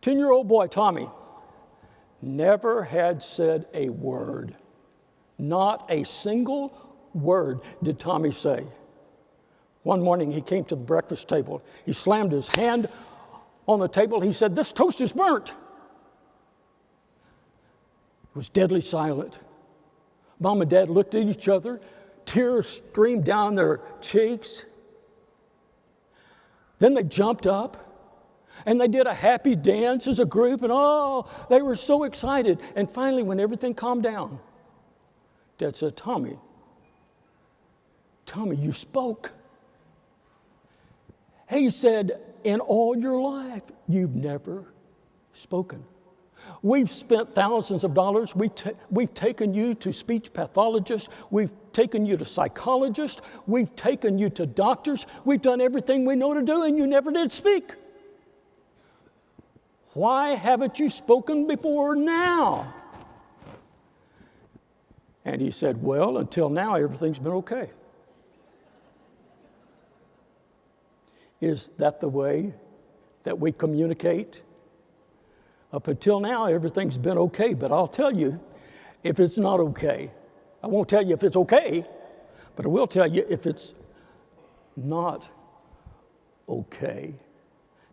10-year-old boy, Tommy, never had said a word. Not a single word did Tommy say. One morning he came to the breakfast table. He slammed his hand on the table. He said, "This toast is burnt." It was deadly silent. Mom and Dad looked at each other. Tears streamed down their cheeks. Then they jumped up and they did a happy dance as a group, and oh, they were so excited. And finally, when everything calmed down, Dad said, Tommy, you spoke. He said, in all your life, you've never spoken. We've spent thousands of dollars. We've taken you to speech pathologists. We've taken you to psychologists. We've taken you to doctors. We've done everything we know to do, and you never did speak. Why haven't you spoken before now? And he said, well, until now, everything's been okay. Is that the way that we communicate? Up until now, everything's been okay, but I'll tell you if it's not okay. I won't tell you if it's okay, but I will tell you if it's not okay.